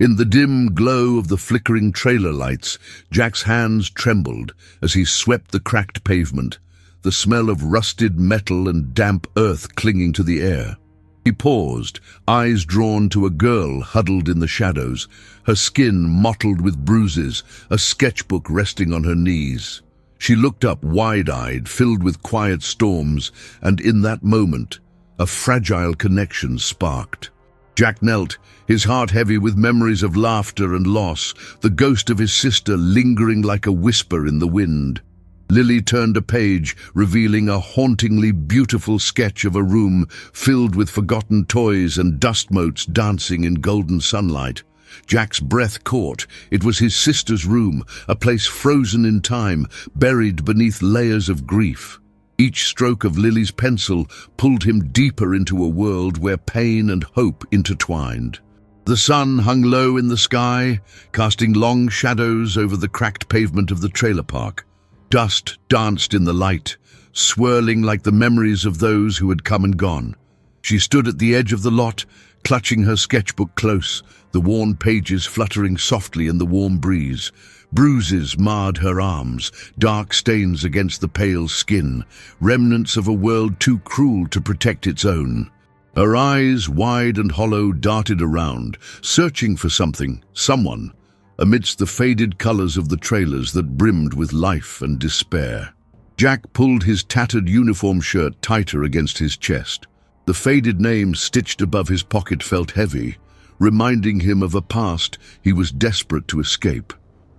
In the dim glow of the flickering trailer lights, Jack's hands trembled as he swept the cracked pavement, the smell of rusted metal and damp earth clinging to the air. He paused, eyes drawn to a girl huddled in the shadows, her skin mottled with bruises, a sketchbook resting on her knees. She looked up wide-eyed, filled with quiet storms, and in that moment, a fragile connection sparked. Jack knelt, his heart heavy with memories of laughter and loss, the ghost of his sister lingering like a whisper in the wind. Lily turned a page, revealing a hauntingly beautiful sketch of a room filled with forgotten toys and dust motes dancing in golden sunlight. Jack's breath caught. It was his sister's room, a place frozen in time, buried beneath layers of grief. Each stroke of Lily's pencil pulled him deeper into a world where pain and hope intertwined. The sun hung low in the sky, casting long shadows over the cracked pavement of the trailer park. Dust danced in the light, swirling like the memories of those who had come and gone. She stood at the edge of the lot, clutching her sketchbook close, the worn pages fluttering softly in the warm breeze. Bruises marred her arms, dark stains against the pale skin, remnants of a world too cruel to protect its own. Her eyes, wide and hollow, darted around, searching for something, someone, amidst the faded colors of the trailers that brimmed with life and despair. Jack pulled his tattered uniform shirt tighter against his chest. The faded name stitched above his pocket felt heavy, reminding him of a past he was desperate to escape.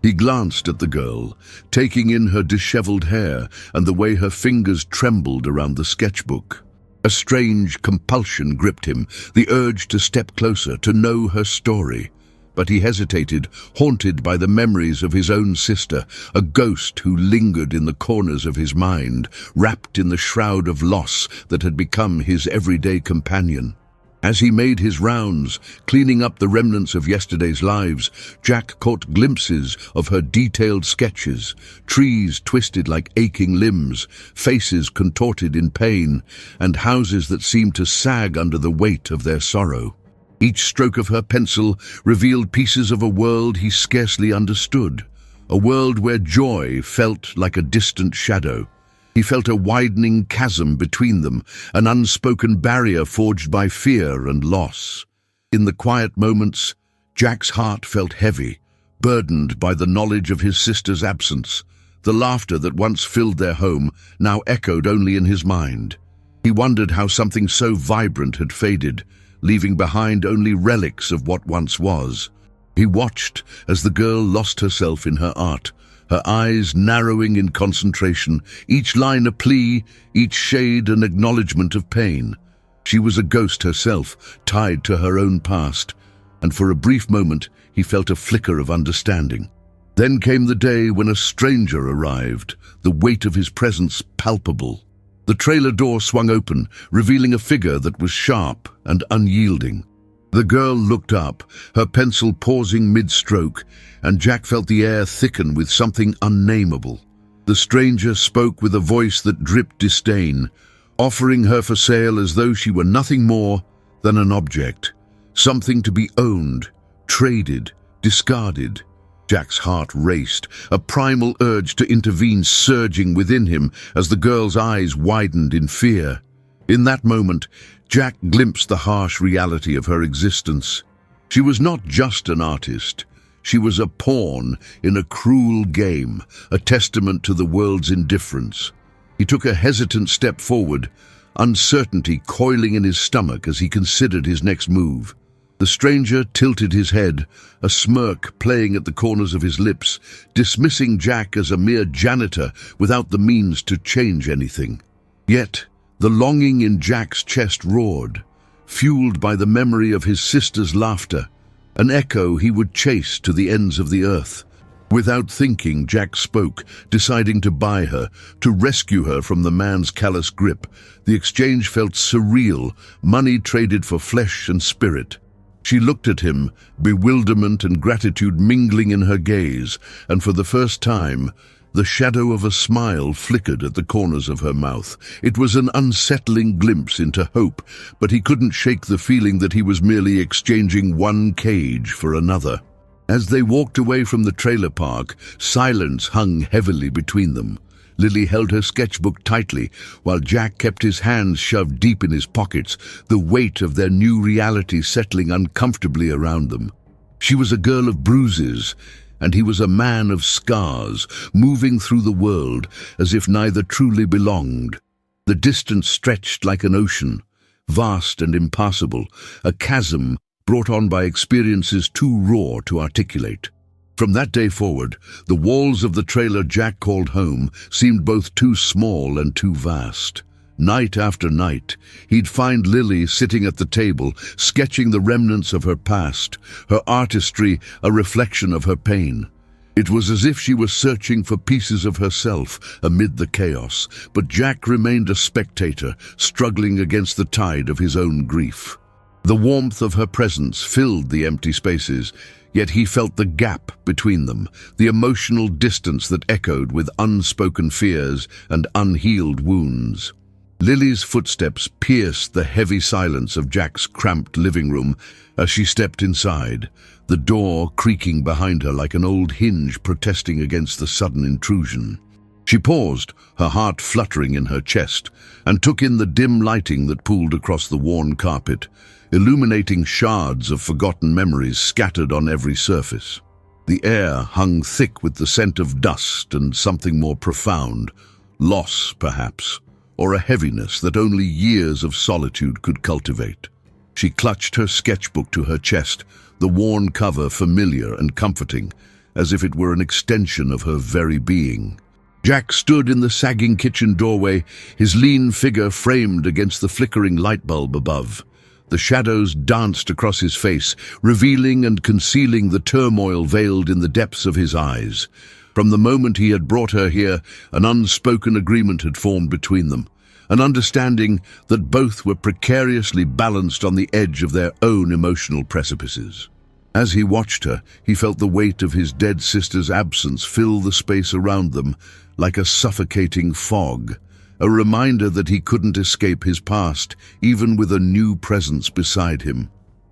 He glanced at the girl, taking in her disheveled hair and the way her fingers trembled around the sketchbook. A strange compulsion gripped him, the urge to step closer, to know her story. But he hesitated, haunted by the memories of his own sister, a ghost who lingered in the corners of his mind, wrapped in the shroud of loss that had become his everyday companion. As he made his rounds, cleaning up the remnants of yesterday's lives, Jack caught glimpses of her detailed sketches, trees twisted like aching limbs, faces contorted in pain, and houses that seemed to sag under the weight of their sorrow. Each stroke of her pencil revealed pieces of a world he scarcely understood, a world where joy felt like a distant shadow. He felt a widening chasm between them, an unspoken barrier forged by fear and loss. In the quiet moments, Jack's heart felt heavy, burdened by the knowledge of his sister's absence. The laughter that once filled their home now echoed only in his mind. He wondered how something so vibrant had faded, leaving behind only relics of what once was. He watched as the girl lost herself in her art, her eyes narrowing in concentration, each line a plea, each shade an acknowledgement of pain. She was a ghost herself, tied to her own past, and for a brief moment he felt a flicker of understanding. Then came the day when a stranger arrived, the weight of his presence palpable. The trailer door swung open, revealing a figure that was sharp and unyielding. The girl looked up, her pencil pausing mid-stroke, and Jack felt the air thicken with something unnameable. The stranger spoke with a voice that dripped disdain, offering her for sale as though she were nothing more than an object, something to be owned, traded, discarded. Jack's heart raced, a primal urge to intervene surging within him as the girl's eyes widened in fear. In that moment, Jack glimpsed the harsh reality of her existence. She was not just an artist. She was a pawn in a cruel game, a testament to the world's indifference. He took a hesitant step forward, uncertainty coiling in his stomach as he considered his next move. The stranger tilted his head, a smirk playing at the corners of his lips, dismissing Jack as a mere janitor without the means to change anything. Yet, the longing in Jack's chest roared, fueled by the memory of his sister's laughter, an echo he would chase to the ends of the earth. Without thinking, Jack spoke, deciding to buy her, to rescue her from the man's callous grip. The exchange felt surreal, money traded for flesh and spirit. She looked at him, bewilderment and gratitude mingling in her gaze, and for the first time, The shadow of a smile flickered at the corners of her mouth. It was an unsettling glimpse into hope, but he couldn't shake the feeling that he was merely exchanging one cage for another. As they walked away from the trailer park, silence hung heavily between them. Lily held her sketchbook tightly, while Jack kept his hands shoved deep in his pockets, the weight of their new reality settling uncomfortably around them. She was a girl of bruises, and he was a man of scars, moving through the world as if neither truly belonged. The distance stretched like an ocean, vast and impassable, a chasm brought on by experiences too raw to articulate. From that day forward, the walls of the trailer Jack called home seemed both too small and too vast. Night after night, he'd find Lily sitting at the table, sketching the remnants of her past, her artistry a reflection of her pain. It was as if she was searching for pieces of herself amid the chaos, but Jack remained a spectator, struggling against the tide of his own grief. The warmth of her presence filled the empty spaces, yet he felt the gap between them, the emotional distance that echoed with unspoken fears and unhealed wounds. Lily's footsteps pierced the heavy silence of Jack's cramped living room as she stepped inside, the door creaking behind her like an old hinge protesting against the sudden intrusion. She paused, her heart fluttering in her chest, and took in the dim lighting that pooled across the worn carpet, illuminating shards of forgotten memories scattered on every surface. The air hung thick with the scent of dust and something more profound, loss perhaps, or a heaviness that only years of solitude could cultivate. She clutched her sketchbook to her chest, the worn cover familiar and comforting, as if it were an extension of her very being. Jack stood in the sagging kitchen doorway, his lean figure framed against the flickering light bulb above. The shadows danced across his face, revealing and concealing the turmoil veiled in the depths of his eyes. From the moment he had brought her here, an unspoken agreement had formed between them, an understanding that both were precariously balanced on the edge of their own emotional precipices. As he watched her, he felt the weight of his dead sister's absence fill the space around them like a suffocating fog, a reminder that he couldn't escape his past, even with a new presence beside him.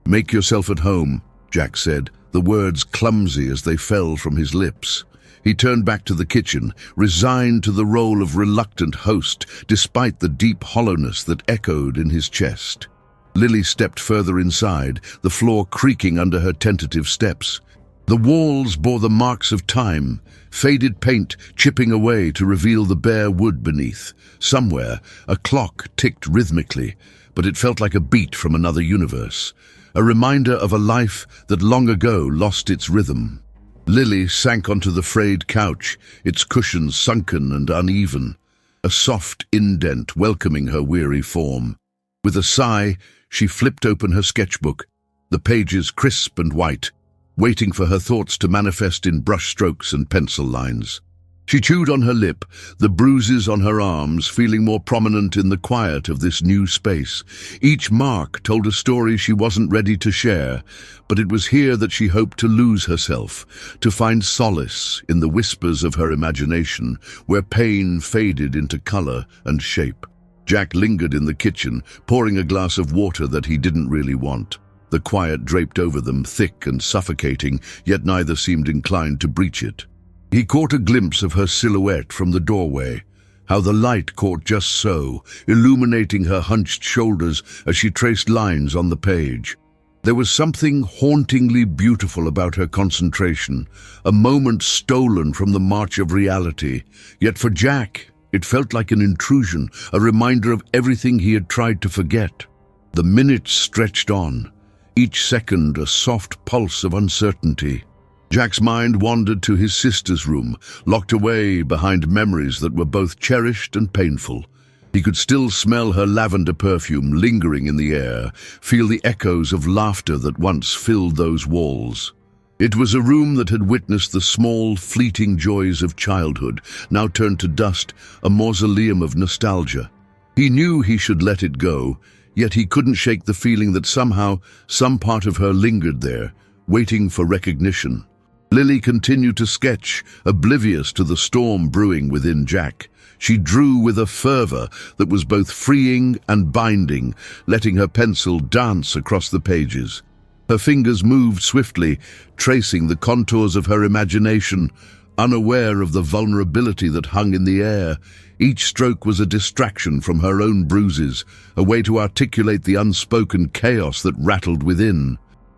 "Make yourself at home," Jack said, the words clumsy as they fell from his lips. He turned back to the kitchen, resigned to the role of reluctant host, despite the deep hollowness that echoed in his chest. Lily stepped further inside, the floor creaking under her tentative steps. The walls bore the marks of time, faded paint chipping away to reveal the bare wood beneath. Somewhere, a clock ticked rhythmically, but it felt like a beat from another universe, a reminder of a life that long ago lost its rhythm. Lily sank onto the frayed couch, its cushions sunken and uneven, a soft indent welcoming her weary form. With a sigh, she flipped open her sketchbook, the pages crisp and white, waiting for her thoughts to manifest in brushstrokes and pencil lines. She chewed on her lip, the bruises on her arms feeling more prominent in the quiet of this new space. Each mark told a story she wasn't ready to share, but it was here that she hoped to lose herself, to find solace in the whispers of her imagination, where pain faded into color and shape. Jack lingered in the kitchen, pouring a glass of water that he didn't really want. The quiet draped over them, thick and suffocating, yet neither seemed inclined to breach it. He caught a glimpse of her silhouette from the doorway, how the light caught just so, illuminating her hunched shoulders as she traced lines on the page. There was something hauntingly beautiful about her concentration, a moment stolen from the march of reality. Yet for Jack, it felt like an intrusion, a reminder of everything he had tried to forget. The minutes stretched on, each second a soft pulse of uncertainty. Jack's mind wandered to his sister's room, locked away behind memories that were both cherished and painful. He could still smell her lavender perfume lingering in the air, feel the echoes of laughter that once filled those walls. It was a room that had witnessed the small, fleeting joys of childhood, now turned to dust, a mausoleum of nostalgia. He knew he should let it go, yet he couldn't shake the feeling that somehow some part of her lingered there, waiting for recognition. Lily continued to sketch, oblivious to the storm brewing within Jack. She drew with a fervor that was both freeing and binding, letting her pencil dance across the pages. Her fingers moved swiftly, tracing the contours of her imagination, unaware of the vulnerability that hung in the air. Each stroke was a distraction from her own bruises, a way to articulate the unspoken chaos that rattled within.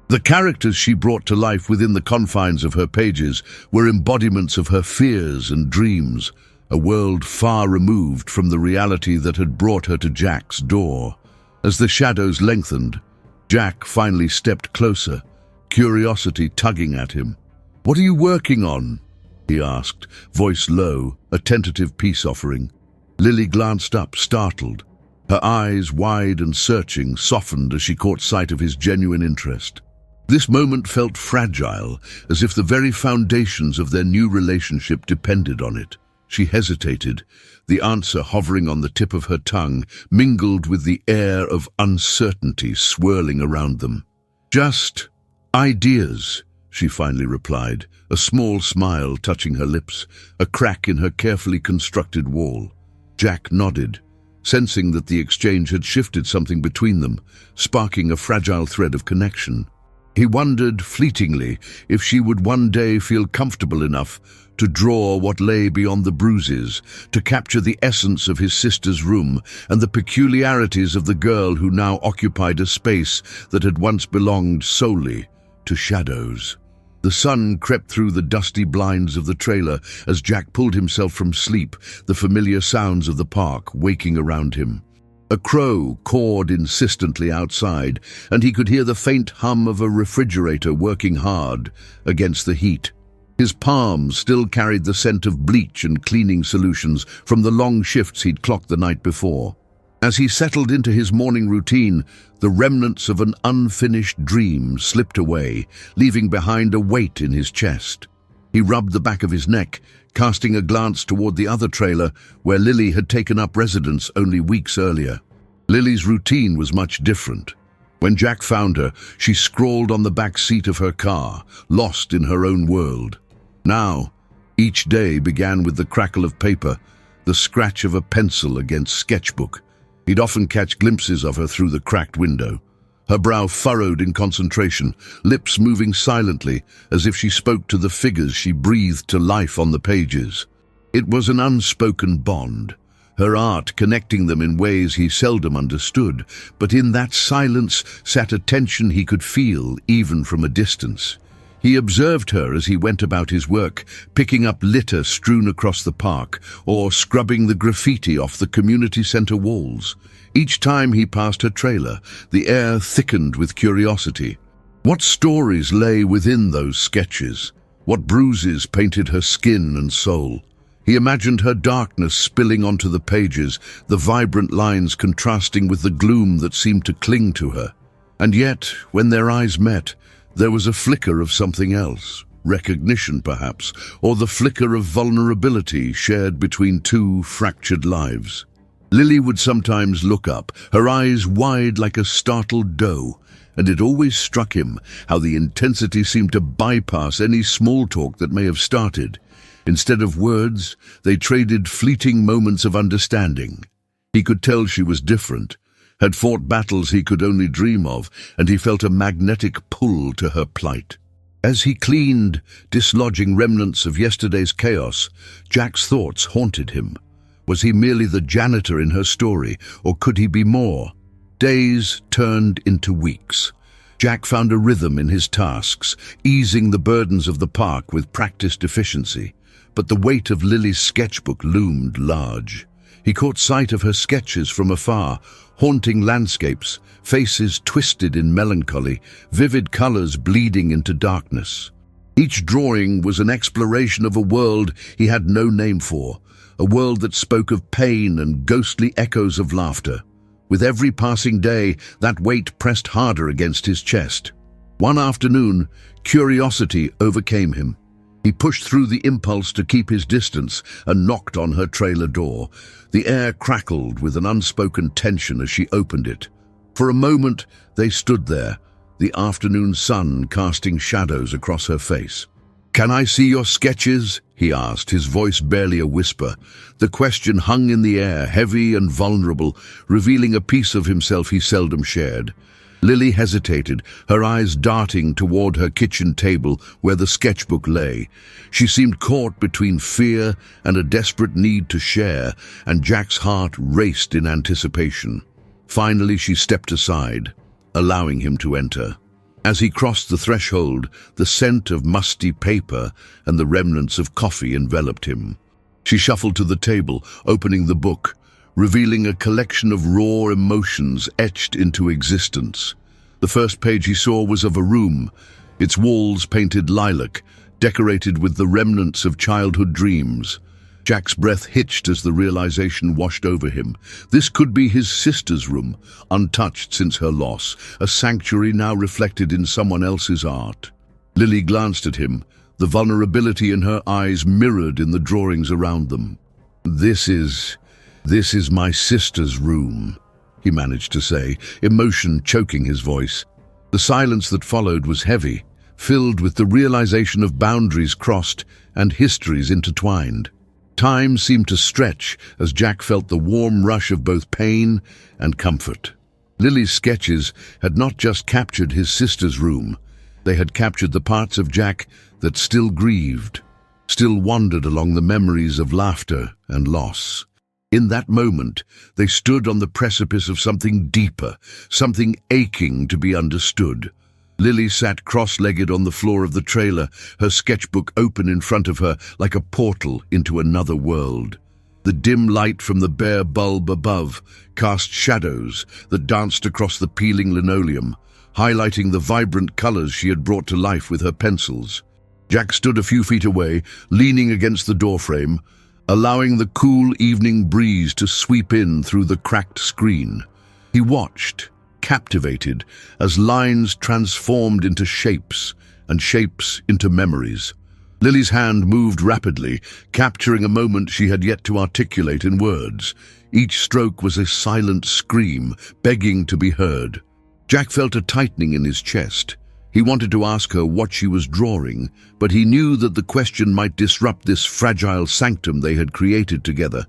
The characters she brought to life within the confines of her pages were embodiments of her fears and dreams, a world far removed from the reality that had brought her to Jack's door. As the shadows lengthened, Jack finally stepped closer, curiosity tugging at him. "What are you working on?" he asked, voice low, a tentative peace offering. Lily glanced up, startled. Her eyes, wide and searching, softened as she caught sight of his genuine interest. This moment felt fragile, as if the very foundations of their new relationship depended on it. She hesitated, the answer hovering on the tip of her tongue, mingled with the air of uncertainty swirling around them. "Just ideas," she finally replied, a small smile touching her lips, a crack in her carefully constructed wall. Jack nodded, sensing that the exchange had shifted something between them, sparking a fragile thread of connection. He wondered fleetingly if she would one day feel comfortable enough to draw what lay beyond the bruises, to capture the essence of his sister's room and the peculiarities of the girl who now occupied a space that had once belonged solely to shadows. The sun crept through the dusty blinds of the trailer as Jack pulled himself from sleep, the familiar sounds of the park waking around him. A crow cawed insistently outside, and he could hear the faint hum of a refrigerator working hard against the heat. His palms still carried the scent of bleach and cleaning solutions from the long shifts he'd clocked the night before. As he settled into his morning routine, the remnants of an unfinished dream slipped away, leaving behind a weight in his chest. He rubbed the back of his neck, casting a glance toward the other trailer where Lily had taken up residence only weeks earlier. Lily's routine was much different. When Jack found her, she scrawled on the back seat of her car, lost in her own world. Now, each day began with the crackle of paper, the scratch of a pencil against Sketchbook. He'd often catch glimpses of her through the cracked window, her brow furrowed in concentration, lips moving silently as if she spoke to the figures she breathed to life on the pages. It was an unspoken bond, her art connecting them in ways he seldom understood, but in that silence sat a tension he could feel even from a distance. He observed her as he went about his work, picking up litter strewn across the park or scrubbing the graffiti off the community center walls. Each time he passed her trailer, the air thickened with curiosity. What stories lay within those sketches? What bruises painted her skin and soul? He imagined her darkness spilling onto the pages, the vibrant lines contrasting with the gloom that seemed to cling to her. And yet, when their eyes met, there was a flicker of something else, recognition perhaps, or the flicker of vulnerability shared between two fractured lives. Lily would sometimes look up, her eyes wide like a startled doe, and it always struck him how the intensity seemed to bypass any small talk that may have started. Instead of words, they traded fleeting moments of understanding. He could tell she was different, had fought battles he could only dream of, and he felt a magnetic pull to her plight. As he cleaned, dislodging remnants of yesterday's chaos, Jack's thoughts haunted him. Was he merely the janitor in her story, or could he be more? Days turned into weeks. Jack found a rhythm in his tasks, easing the burdens of the park with practiced efficiency. But the weight of Lily's sketchbook loomed large. He caught sight of her sketches from afar, haunting landscapes, faces twisted in melancholy, vivid colors bleeding into darkness. Each drawing was an exploration of a world he had no name for, a world that spoke of pain and ghostly echoes of laughter. With every passing day, that weight pressed harder against his chest. One afternoon, curiosity overcame him. He pushed through the impulse to keep his distance and knocked on her trailer door. The air crackled with an unspoken tension as she opened it. For a moment, they stood there, the afternoon sun casting shadows across her face. "Can I see your sketches?" he asked, his voice barely a whisper. The question hung in the air, heavy and vulnerable, revealing a piece of himself he seldom shared. Lily hesitated, her eyes darting toward her kitchen table where the sketchbook lay. She seemed caught between fear and a desperate need to share, and Jack's heart raced in anticipation. Finally, she stepped aside, allowing him to enter. As he crossed the threshold, the scent of musty paper and the remnants of coffee enveloped him. She shuffled to the table, opening the book, revealing a collection of raw emotions etched into existence. The first page he saw was of a room, its walls painted lilac, decorated with the remnants of childhood dreams. Jack's breath hitched as the realization washed over him. This could be his sister's room, untouched since her loss, a sanctuary now reflected in someone else's art. Lily glanced at him, the vulnerability in her eyes mirrored in the drawings around them. This is my sister's room," he managed to say, emotion choking his voice. The silence that followed was heavy, filled with the realization of boundaries crossed and histories intertwined. Time seemed to stretch as Jack felt the warm rush of both pain and comfort. Lily's sketches had not just captured his sister's room, they had captured the parts of Jack that still grieved, still wandered along the memories of laughter and loss. In that moment, they stood on the precipice of something deeper, something aching to be understood. Lily sat cross-legged on the floor of the trailer, her sketchbook open in front of her like a portal into another world. The dim light from the bare bulb above cast shadows that danced across the peeling linoleum, highlighting the vibrant colors she had brought to life with her pencils. Jack stood a few feet away, leaning against the doorframe, allowing the cool evening breeze to sweep in through the cracked screen. He watched, captivated, as lines transformed into shapes and shapes into memories. Lily's hand moved rapidly, capturing a moment she had yet to articulate in words. Each stroke was a silent scream, begging to be heard. Jack felt a tightening in his chest. He wanted to ask her what she was drawing, but he knew that the question might disrupt this fragile sanctum they had created together.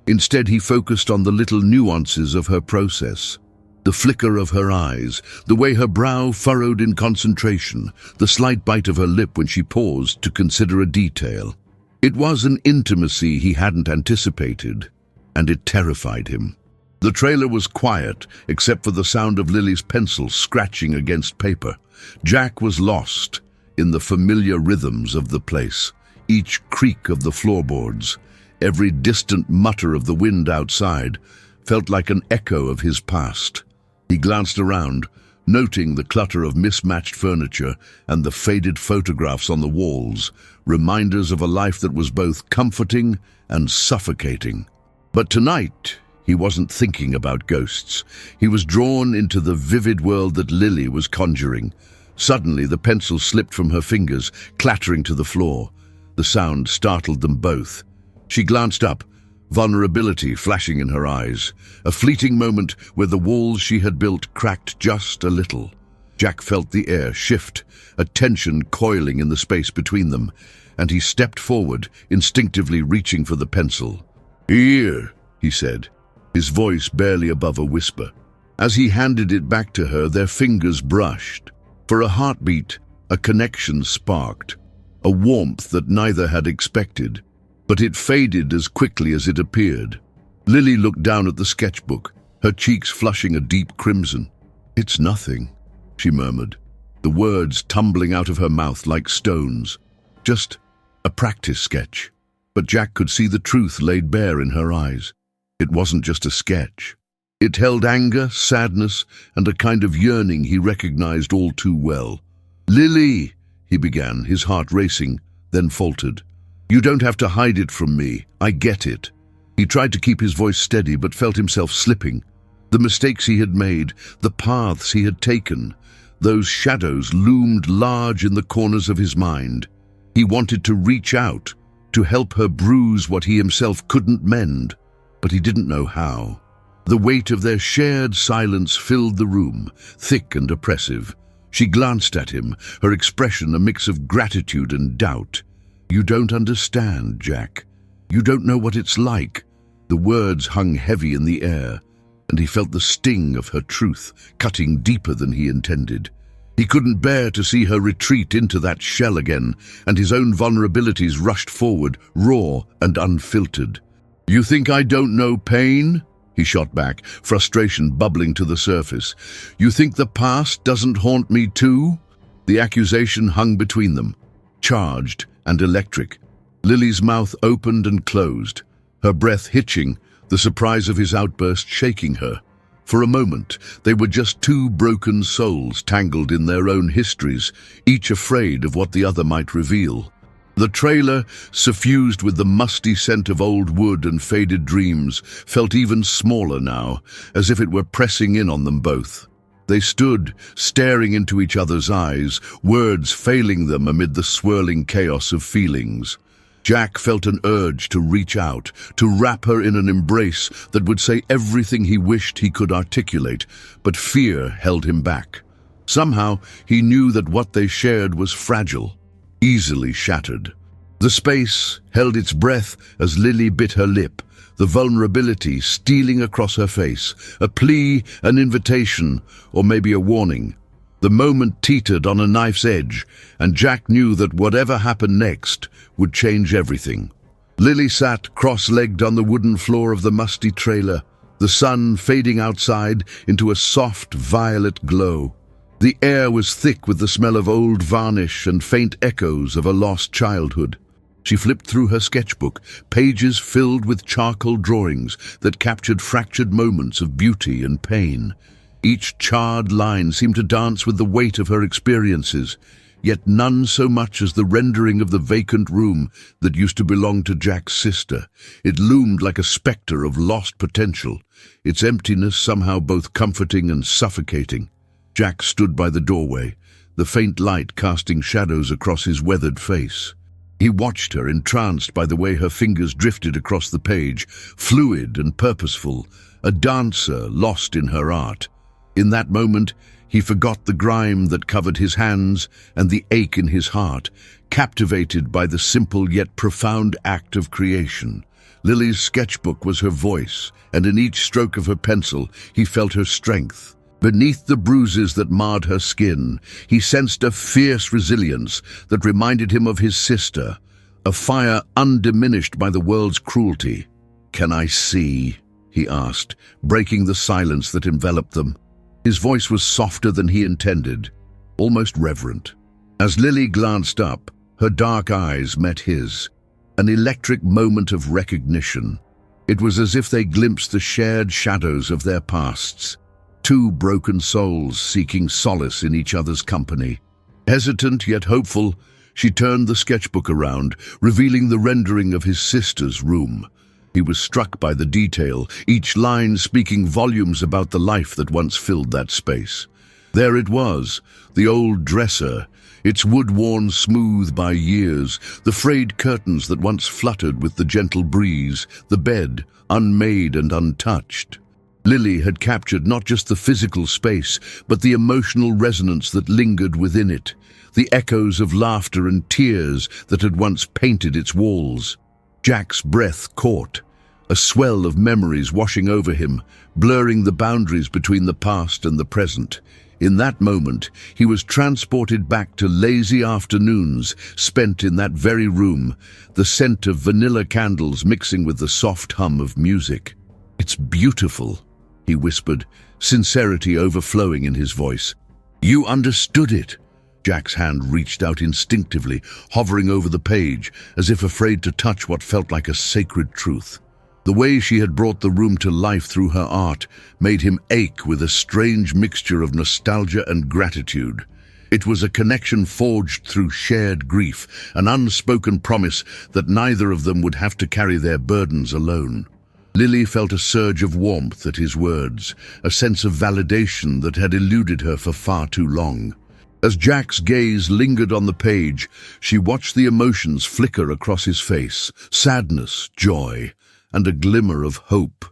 Instead, he focused on the little nuances of her process. The flicker of her eyes, the way her brow furrowed in concentration, the slight bite of her lip when she paused to consider a detail. It was an intimacy he hadn't anticipated, and it terrified him. The trailer was quiet, except for the sound of Lily's pencil scratching against paper. Jack was lost in the familiar rhythms of the place, each creak of the floorboards, every distant mutter of the wind outside, felt like an echo of his past. He glanced around, noting the clutter of mismatched furniture and the faded photographs on the walls, reminders of a life that was both comforting and suffocating. But tonight, he wasn't thinking about ghosts. He was drawn into the vivid world that Lily was conjuring. Suddenly, the pencil slipped from her fingers, clattering to the floor. The sound startled them both. She glanced up, vulnerability flashing in her eyes, a fleeting moment where the walls she had built cracked just a little. Jack felt the air shift, a tension coiling in the space between them, and he stepped forward, instinctively reaching for the pencil. "Here," he said, his voice barely above a whisper. As he handed it back to her, their fingers brushed. For a heartbeat, a connection sparked, a warmth that neither had expected. But it faded as quickly as it appeared. Lily looked down at the sketchbook, her cheeks flushing a deep crimson. "It's nothing," she murmured, the words tumbling out of her mouth like stones. "Just a practice sketch." But Jack could see the truth laid bare in her eyes. It wasn't just a sketch. It held anger, sadness, and a kind of yearning he recognized all too well. "Lily," he began, his heart racing, then faltered. "You don't have to hide it from me. I get it." He tried to keep his voice steady but felt himself slipping. The mistakes he had made, the paths he had taken, those shadows loomed large in the corners of his mind. He wanted to reach out, to help her bruise what he himself couldn't mend, but he didn't know how. The weight of their shared silence filled the room, thick and oppressive. She glanced at him, her expression a mix of gratitude and doubt. "You don't understand, Jack. You don't know what it's like." The words hung heavy in the air, and he felt the sting of her truth, cutting deeper than he intended. He couldn't bear to see her retreat into that shell again, and his own vulnerabilities rushed forward, raw and unfiltered. "You think I don't know pain?" he shot back, frustration bubbling to the surface. "You think the past doesn't haunt me too?" The accusation hung between them, charged and electric. Lily's mouth opened and closed, her breath hitching, the surprise of his outburst shaking her. For a moment, they were just two broken souls tangled in their own histories, each afraid of what the other might reveal. The trailer, suffused with the musty scent of old wood and faded dreams, felt even smaller now, as if it were pressing in on them both. They stood, staring into each other's eyes, words failing them amid the swirling chaos of feelings. Jack felt an urge to reach out, to wrap her in an embrace that would say everything he wished he could articulate, but fear held him back. Somehow, he knew that what they shared was fragile, easily shattered. The space held its breath as Lily bit her lip, the vulnerability stealing across her face, a plea, an invitation, or maybe a warning. The moment teetered on a knife's edge, and Jack knew that whatever happened next would change everything. Lily sat cross-legged on the wooden floor of the musty trailer, the sun fading outside into a soft violet glow. The air was thick with the smell of old varnish and faint echoes of a lost childhood. She flipped through her sketchbook, pages filled with charcoal drawings that captured fractured moments of beauty and pain. Each charred line seemed to dance with the weight of her experiences, yet none so much as the rendering of the vacant room that used to belong to Jack's sister. It loomed like a specter of lost potential, its emptiness somehow both comforting and suffocating. Jack stood by the doorway, the faint light casting shadows across his weathered face. He watched her, entranced by the way her fingers drifted across the page, fluid and purposeful, a dancer lost in her art. In that moment, he forgot the grime that covered his hands and the ache in his heart, captivated by the simple yet profound act of creation. Lily's sketchbook was her voice, and in each stroke of her pencil, he felt her strength. Beneath the bruises that marred her skin, he sensed a fierce resilience that reminded him of his sister, a fire undiminished by the world's cruelty. "Can I see?" he asked, breaking the silence that enveloped them. His voice was softer than he intended, almost reverent. As Lily glanced up, her dark eyes met his, an electric moment of recognition. It was as if they glimpsed the shared shadows of their pasts, two broken souls seeking solace in each other's company. Hesitant yet hopeful, she turned the sketchbook around, revealing the rendering of his sister's room. He was struck by the detail, each line speaking volumes about the life that once filled that space. There it was, the old dresser, its wood worn smooth by years, the frayed curtains that once fluttered with the gentle breeze, the bed, unmade and untouched. Lily had captured not just the physical space, but the emotional resonance that lingered within it, the echoes of laughter and tears that had once painted its walls. Jack's breath caught, a swell of memories washing over him, blurring the boundaries between the past and the present. In that moment, he was transported back to lazy afternoons spent in that very room, the scent of vanilla candles mixing with the soft hum of music. "It's beautiful," he whispered, sincerity overflowing in his voice. "You understood it." Jack's hand reached out instinctively, hovering over the page, as if afraid to touch what felt like a sacred truth. The way she had brought the room to life through her art made him ache with a strange mixture of nostalgia and gratitude. It was a connection forged through shared grief, an unspoken promise that neither of them would have to carry their burdens alone. Lily felt a surge of warmth at his words, a sense of validation that had eluded her for far too long. As Jack's gaze lingered on the page, she watched the emotions flicker across his face, sadness, joy, and a glimmer of hope.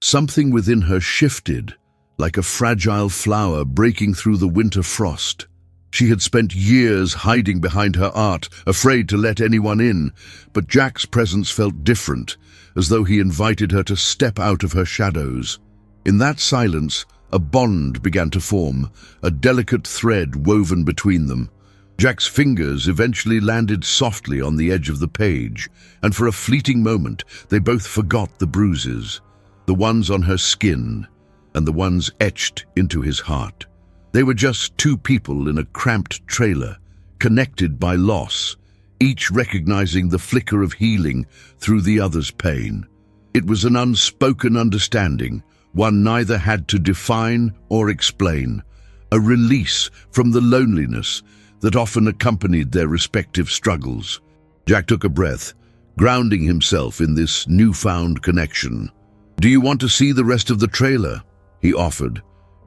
Something within her shifted, like a fragile flower breaking through the winter frost. She had spent years hiding behind her art, afraid to let anyone in, but Jack's presence felt different, as though he invited her to step out of her shadows. In that silence, a bond began to form, a delicate thread woven between them. Jack's fingers eventually landed softly on the edge of the page, and for a fleeting moment they both forgot the bruises, the ones on her skin and the ones etched into his heart. They were just two people in a cramped trailer, connected by loss, each recognizing the flicker of healing through the other's pain. It was an unspoken understanding, one neither had to define or explain, a release from the loneliness that often accompanied their respective struggles. Jack took a breath, grounding himself in this newfound connection. "Do you want to see the rest of the trailer?" he offered,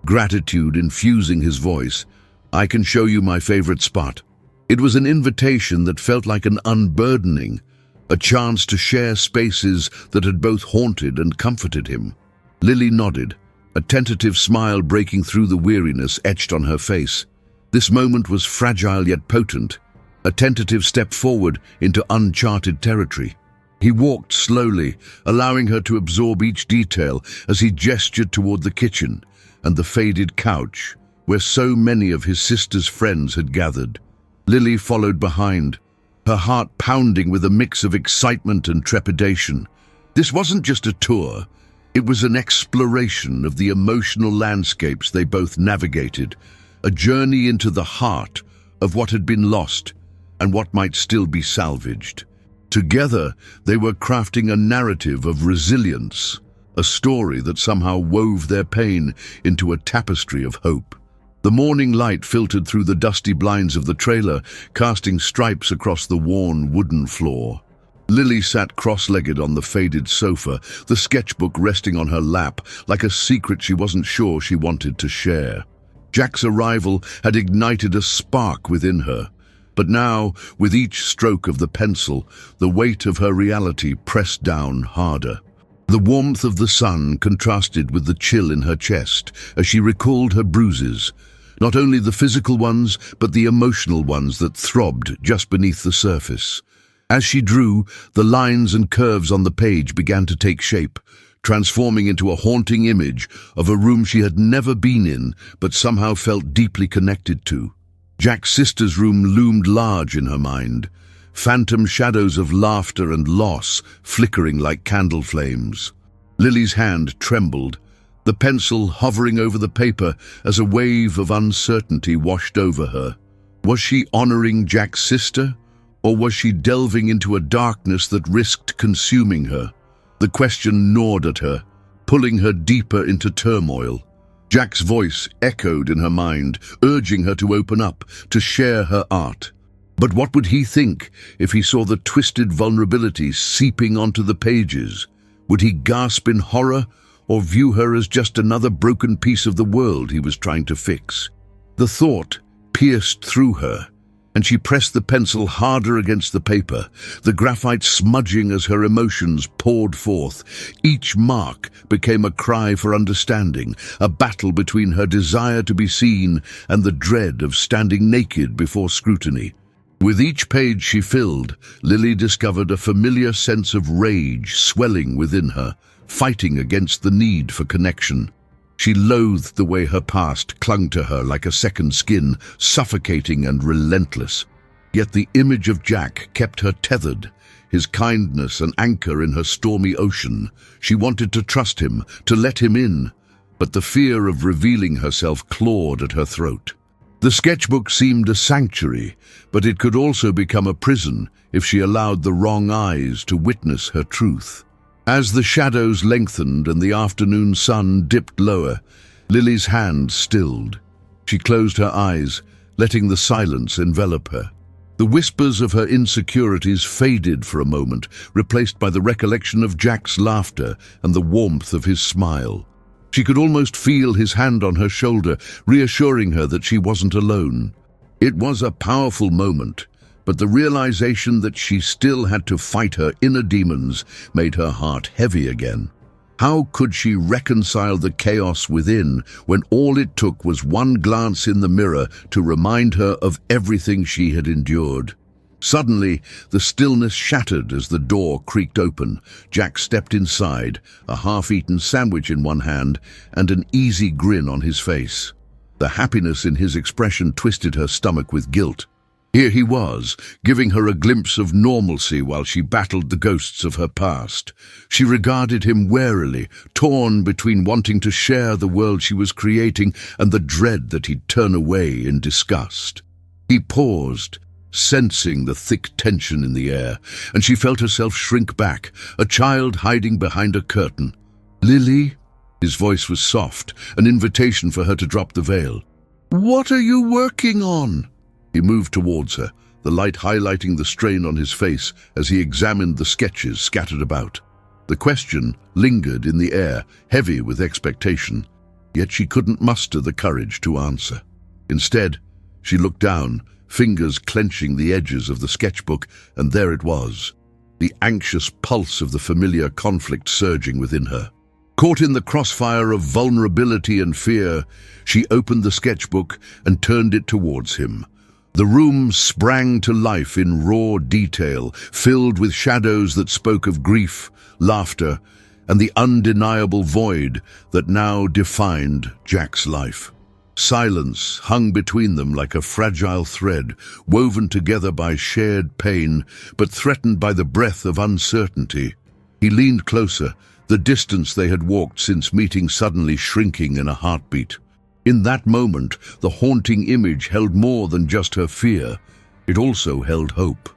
gratitude infusing his voice. "I can show you my favorite spot." It was an invitation that felt like an unburdening, a chance to share spaces that had both haunted and comforted him. Lily nodded, a tentative smile breaking through the weariness etched on her face. This moment was fragile yet potent, a tentative step forward into uncharted territory. He walked slowly, allowing her to absorb each detail as he gestured toward the kitchen and the faded couch where so many of his sister's friends had gathered. Lily followed behind, her heart pounding with a mix of excitement and trepidation. This wasn't just a tour, it was an exploration of the emotional landscapes they both navigated, a journey into the heart of what had been lost and what might still be salvaged. Together, they were crafting a narrative of resilience, a story that somehow wove their pain into a tapestry of hope. The morning light filtered through the dusty blinds of the trailer, casting stripes across the worn wooden floor. Lily sat cross-legged on the faded sofa, the sketchbook resting on her lap like a secret she wasn't sure she wanted to share. Jack's arrival had ignited a spark within her, but now, with each stroke of the pencil, the weight of her reality pressed down harder. The warmth of the sun contrasted with the chill in her chest as she recalled her bruises, not only the physical ones, but the emotional ones that throbbed just beneath the surface. As she drew, the lines and curves on the page began to take shape, transforming into a haunting image of a room she had never been in, but somehow felt deeply connected to. Jack's sister's room loomed large in her mind, phantom shadows of laughter and loss flickering like candle flames. Lily's hand trembled, the pencil hovering over the paper as a wave of uncertainty washed over her. Was she honoring Jack's sister, or was she delving into a darkness that risked consuming her? The question gnawed at her, pulling her deeper into turmoil. Jack's voice echoed in her mind, urging her to open up, to share her art. But what would he think if he saw the twisted vulnerability seeping onto the pages? Would he gasp in horror, or view her as just another broken piece of the world he was trying to fix? The thought pierced through her, and she pressed the pencil harder against the paper, the graphite smudging as her emotions poured forth. Each mark became a cry for understanding, a battle between her desire to be seen and the dread of standing naked before scrutiny. With each page she filled, Lily discovered a familiar sense of rage swelling within her, fighting against the need for connection. She loathed the way her past clung to her like a second skin, suffocating and relentless. Yet the image of Jack kept her tethered, his kindness an anchor in her stormy ocean. She wanted to trust him, to let him in, but the fear of revealing herself clawed at her throat. The sketchbook seemed a sanctuary, but it could also become a prison if she allowed the wrong eyes to witness her truth. As the shadows lengthened and the afternoon sun dipped lower, Lily's hand stilled. She closed her eyes, letting the silence envelop her. The whispers of her insecurities faded for a moment, replaced by the recollection of Jack's laughter and the warmth of his smile. She could almost feel his hand on her shoulder, reassuring her that she wasn't alone. It was a powerful moment, but the realization that she still had to fight her inner demons made her heart heavy again. How could she reconcile the chaos within when all it took was one glance in the mirror to remind her of everything she had endured? Suddenly, the stillness shattered as the door creaked open. Jack stepped inside, a half-eaten sandwich in one hand and an easy grin on his face. The happiness in his expression twisted her stomach with guilt. Here he was, giving her a glimpse of normalcy while she battled the ghosts of her past. She regarded him warily, torn between wanting to share the world she was creating and the dread that he'd turn away in disgust. He paused, sensing the thick tension in the air, and she felt herself shrink back, a child hiding behind a curtain. "Lily?" His voice was soft, an invitation for her to drop the veil. "What are you working on?" He moved towards her, the light highlighting the strain on his face as he examined the sketches scattered about. The question lingered in the air, heavy with expectation, yet she couldn't muster the courage to answer. Instead, she looked down, fingers clenching the edges of the sketchbook, and there it was, the anxious pulse of the familiar conflict surging within her. Caught in the crossfire of vulnerability and fear, she opened the sketchbook and turned it towards him. The room sprang to life in raw detail, filled with shadows that spoke of grief, laughter, and the undeniable void that now defined Jack's life. Silence hung between them like a fragile thread, woven together by shared pain, but threatened by the breath of uncertainty. He leaned closer, the distance they had walked since meeting suddenly shrinking in a heartbeat. In that moment, the haunting image held more than just her fear. It also held hope.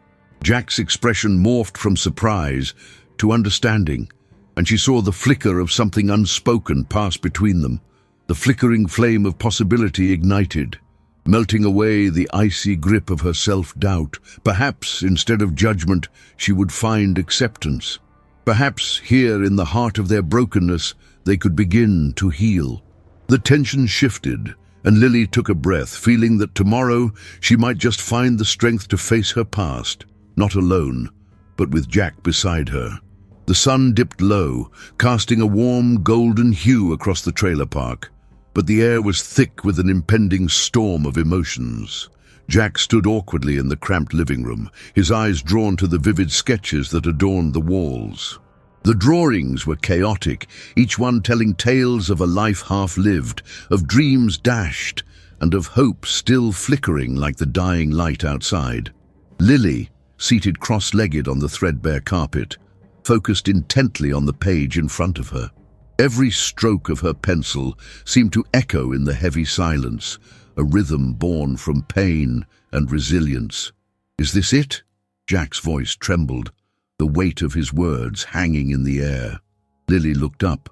Jack's expression morphed from surprise to understanding, and she saw the flicker of something unspoken pass between them. The flickering flame of possibility ignited, melting away the icy grip of her self-doubt. Perhaps, instead of judgment, she would find acceptance. Perhaps, here in the heart of their brokenness, they could begin to heal. The tension shifted, and Lily took a breath, feeling that tomorrow she might just find the strength to face her past, not alone, but with Jack beside her. The sun dipped low, casting a warm golden hue across the trailer park, but the air was thick with an impending storm of emotions. Jack stood awkwardly in the cramped living room, his eyes drawn to the vivid sketches that adorned the walls. The drawings were chaotic, each one telling tales of a life half-lived, of dreams dashed, and of hope still flickering like the dying light outside. Lily, seated cross-legged on the threadbare carpet, focused intently on the page in front of her. Every stroke of her pencil seemed to echo in the heavy silence, a rhythm born from pain and resilience. "Is this it?" Jack's voice trembled, the weight of his words hanging in the air. Lily looked up,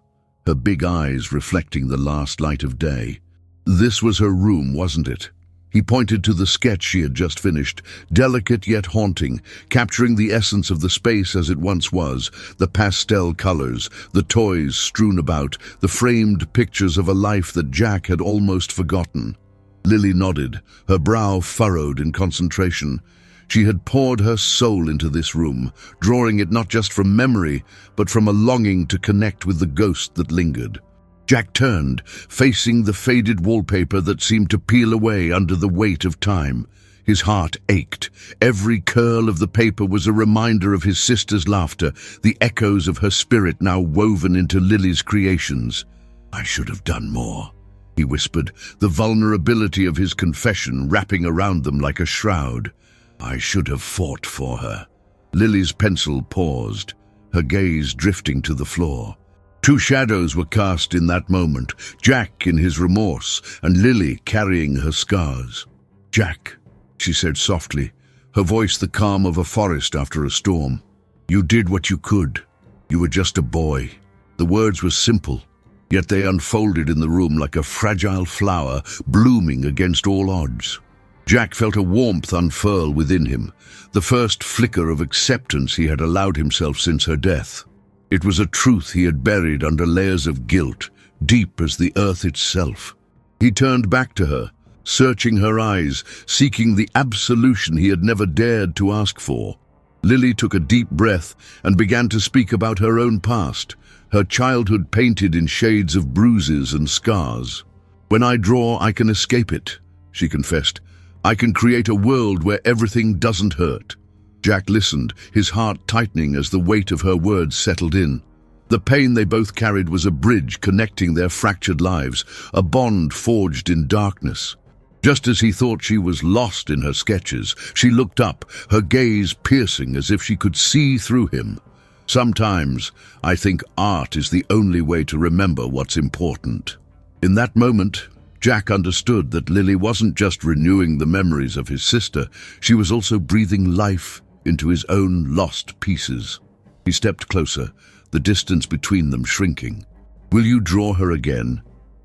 her big eyes reflecting the last light of day. This was her room, wasn't it? He pointed to the sketch she had just finished, delicate yet haunting, capturing the essence of the space as it once was, the pastel colors, the toys strewn about, the framed pictures of a life that Jack had almost forgotten. Lily nodded, her brow furrowed in concentration. She had poured her soul into this room, drawing it not just from memory, but from a longing to connect with the ghost that lingered. Jack turned, facing the faded wallpaper that seemed to peel away under the weight of time. His heart ached. Every curl of the paper was a reminder of his sister's laughter, the echoes of her spirit now woven into Lily's creations. "I should have done more," he whispered, the vulnerability of his confession wrapping around them like a shroud. "I should have fought for her." Lily's pencil paused, her gaze drifting to the floor. Two shadows were cast in that moment, Jack in his remorse and Lily carrying her scars. "Jack," she said softly, her voice the calm of a forest after a storm. "You did what you could. You were just a boy." The words were simple, yet they unfolded in the room like a fragile flower blooming against all odds. Jack felt a warmth unfurl within him, the first flicker of acceptance he had allowed himself since her death. It was a truth he had buried under layers of guilt, deep as the earth itself. He turned back to her, searching her eyes, seeking the absolution he had never dared to ask for. Lily took a deep breath and began to speak about her own past, her childhood painted in shades of bruises and scars. "When I draw, I can escape it," she confessed. "I can create a world where everything doesn't hurt." Jack listened, his heart tightening as the weight of her words settled in. The pain they both carried was a bridge connecting their fractured lives, a bond forged in darkness. Just as he thought she was lost in her sketches, she looked up, her gaze piercing as if she could see through him. "Sometimes, I think art is the only way to remember what's important." In that moment, Jack understood that Lily wasn't just renewing the memories of his sister, she was also breathing life into his own lost pieces. He stepped closer, the distance between them shrinking. "Will you draw her again?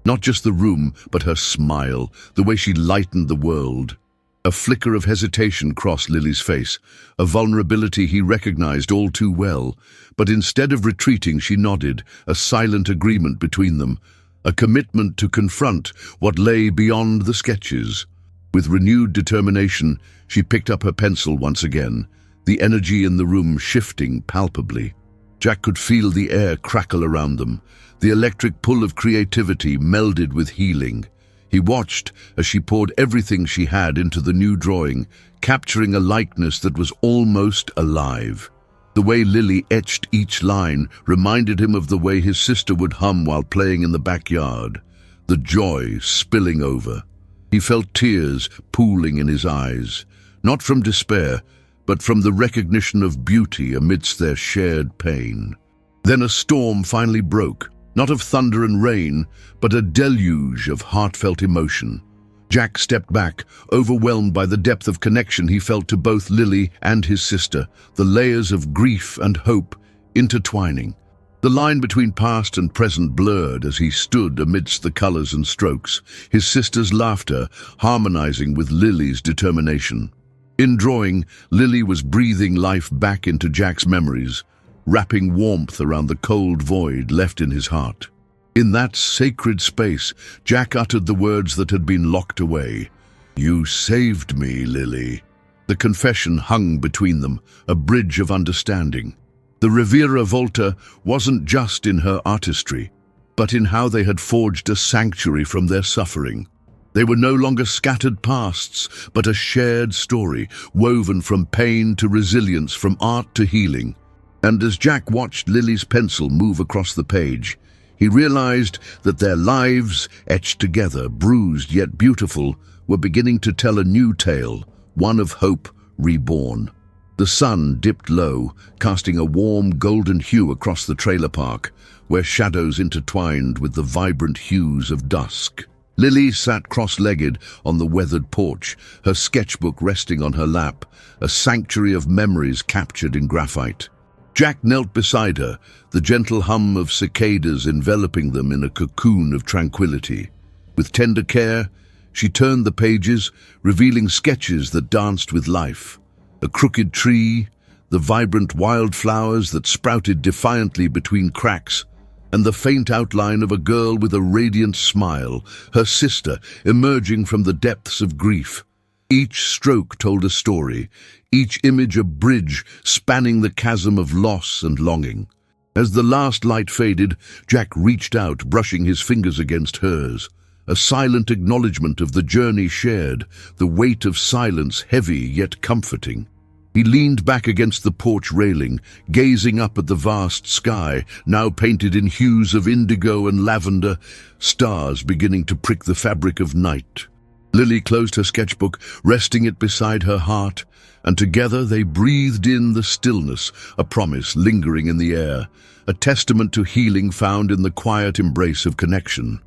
Not just the room, but her smile, the way she lightened the world." A flicker of hesitation crossed Lily's face, a vulnerability he recognized all too well. But instead of retreating, she nodded, a silent agreement between them, a commitment to confront what lay beyond the sketches. With renewed determination, she picked up her pencil once again, the energy in the room shifting palpably. Jack could feel the air crackle around them, the electric pull of creativity melded with healing. He watched as she poured everything she had into the new drawing, capturing a likeness that was almost alive. The way Lily etched each line reminded him of the way his sister would hum while playing in the backyard, the joy spilling over. He felt tears pooling in his eyes, not from despair, but from the recognition of beauty amidst their shared pain. Then a storm finally broke, not of thunder and rain, but a deluge of heartfelt emotion. Jack stepped back, overwhelmed by the depth of connection he felt to both Lily and his sister, the layers of grief and hope intertwining. The line between past and present blurred as he stood amidst the colors and strokes, his sister's laughter harmonizing with Lily's determination. In drawing, Lily was breathing life back into Jack's memories, wrapping warmth around the cold void left in his heart. In that sacred space, Jack uttered the words that had been locked away. "You saved me, Lily." The confession hung between them, a bridge of understanding. The Riviera Volta wasn't just in her artistry, but in how they had forged a sanctuary from their suffering. They were no longer scattered pasts, but a shared story, woven from pain to resilience, from art to healing. And as Jack watched Lily's pencil move across the page, he realized that their lives, etched together, bruised yet beautiful, were beginning to tell a new tale, one of hope reborn. The sun dipped low, casting a warm golden hue across the trailer park, where shadows intertwined with the vibrant hues of dusk. Lily sat cross-legged on the weathered porch, her sketchbook resting on her lap, a sanctuary of memories captured in graphite. Jack knelt beside her, the gentle hum of cicadas enveloping them in a cocoon of tranquility. With tender care, she turned the pages, revealing sketches that danced with life. A crooked tree, the vibrant wildflowers that sprouted defiantly between cracks, and the faint outline of a girl with a radiant smile, her sister, emerging from the depths of grief. Each stroke told a story, each image a bridge spanning the chasm of loss and longing. As the last light faded, Jack reached out, brushing his fingers against hers, a silent acknowledgement of the journey shared, the weight of silence heavy yet comforting. He leaned back against the porch railing, gazing up at the vast sky, now painted in hues of indigo and lavender, stars beginning to prick the fabric of night. Lily closed her sketchbook, resting it beside her heart, and together they breathed in the stillness, a promise lingering in the air, a testament to healing found in the quiet embrace of connection.